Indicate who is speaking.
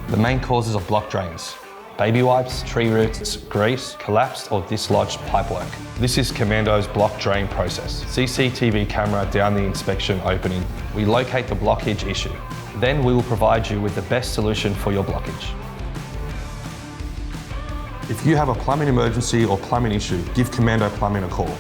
Speaker 1: The main causes of blocked drains: baby wipes, tree roots, grease, collapsed or dislodged pipework. This is Commando's block drain process. CCTV camera down the inspection opening. We locate the blockage issue. Then we will provide you with the best solution for your blockage. If you have a plumbing emergency or plumbing issue, give Commando Plumbing a call.